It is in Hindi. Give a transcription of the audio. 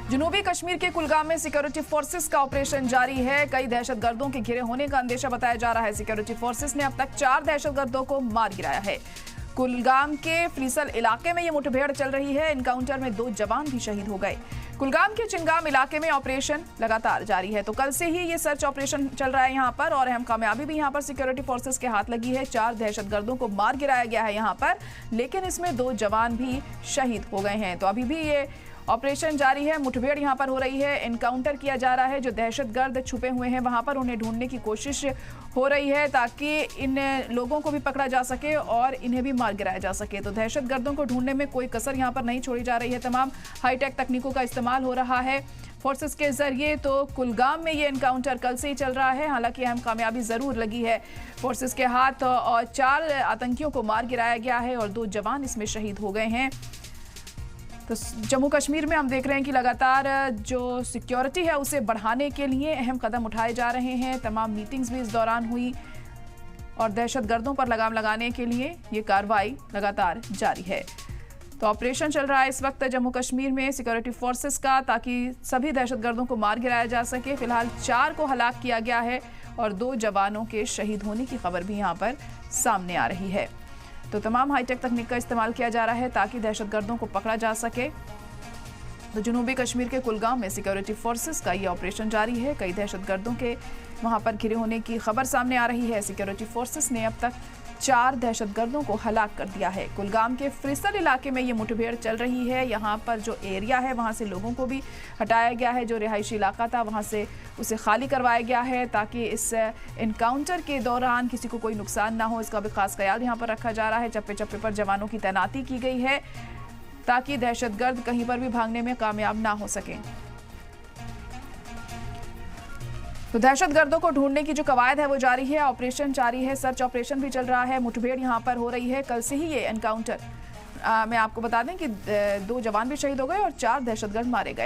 जनूबी कश्मीर के कुलगाम में सिक्योरिटी फोर्सेस का ऑपरेशन जारी है। कई दहशतगर्दों के घिरे होने का अंदेशा बताया जा रहा है। सिक्योरिटी फोर्सेस ने अब तक 4 दहशतगर्दों को मार गिराया है। कुलगाम के फ्रीसल इलाके में ये मुठभेड़ चल रही है। एनकाउंटर में 2 जवान भी शहीद हो गए। कुलगाम के चिंगाम इलाके में ऑपरेशन लगातार जारी है। तो कल से ही ये सर्च ऑपरेशन चल रहा है यहाँ पर, और अहम कामयाबी भी यहाँ पर सिक्योरिटी फोर्सेस के हाथ लगी है। 4 दहशतगर्दों को मार गिराया गया है यहाँ पर, लेकिन इसमें 2 जवान भी शहीद हो गए हैं। तो अभी भी ये ऑपरेशन जारी है। मुठभेड़ यहाँ पर हो रही है, एनकाउंटर किया जा रहा है। जो दहशतगर्द छुपे हुए हैं वहाँ पर उन्हें ढूंढने की कोशिश हो रही है, ताकि इन लोगों को भी पकड़ा जा सके और इन्हें भी मार गिराया जा सके। तो दहशतगर्दों को ढूंढने में कोई कसर यहाँ पर नहीं छोड़ी जा रही है। तमाम हाईटेक तकनीकों का इस्तेमाल हो रहा है फोर्सेस के जरिए। तो कुलगाम में ये एनकाउंटर कल से ही चल रहा है। हालांकि अहम कामयाबी जरूर लगी है फोर्सेस के हाथ, और 4 आतंकियों को मार गिराया गया है और 2 जवान इसमें शहीद हो गए हैं। तो जम्मू कश्मीर में हम देख रहे हैं कि लगातार जो सिक्योरिटी है उसे बढ़ाने के लिए अहम कदम उठाए जा रहे हैं। तमाम मीटिंग्स भी इस दौरान हुई और दहशतगर्दों पर लगाम लगाने के लिए ये कार्रवाई लगातार जारी है। तो ऑपरेशन चल रहा है इस वक्त जम्मू कश्मीर में सिक्योरिटी फोर्सेस का, ताकि सभी दहशतगर्दों को मार गिराया जा सके। फिलहाल 4 को हलाक किया गया है और 2 जवानों के शहीद होने की खबर भी यहाँ पर सामने आ रही है। तो तमाम हाईटेक तकनीक का इस्तेमाल किया जा रहा है ताकि दहशतगर्दों को पकड़ा जा सके। तो जनूबी कश्मीर के कुलगाम में सिक्योरिटी फोर्सेस का ये ऑपरेशन जारी है। कई दहशतगर्दों के वहां पर घिरे होने की खबर सामने आ रही है। सिक्योरिटी फोर्सेस ने अब तक 4 दहशतगर्दों को हलाक कर दिया है। कुलगाम के फ्रीसल इलाके में ये मुठभेड़ चल रही है। यहाँ पर जो एरिया है वहाँ से लोगों को भी हटाया गया है। जो रिहायशी इलाका था वहाँ से उसे खाली करवाया गया है, ताकि इस एनकाउंटर के दौरान किसी को कोई नुकसान ना हो। इसका भी खास ख्याल यहाँ पर रखा जा रहा है। चप्पे चप्पे पर जवानों की तैनाती की गई है, ताकि दहशतगर्द कहीं पर भी भागने में कामयाब ना हो सकें। तो दहशतगर्दों को ढूंढने की जो कवायद है वो जारी है, ऑपरेशन जारी है, सर्च ऑपरेशन भी चल रहा है। मुठभेड़ यहाँ पर हो रही है। कल से ही ये एनकाउंटर मैं आपको बता दें कि 2 जवान भी शहीद हो गए और 4 दहशतगर्द मारे गए।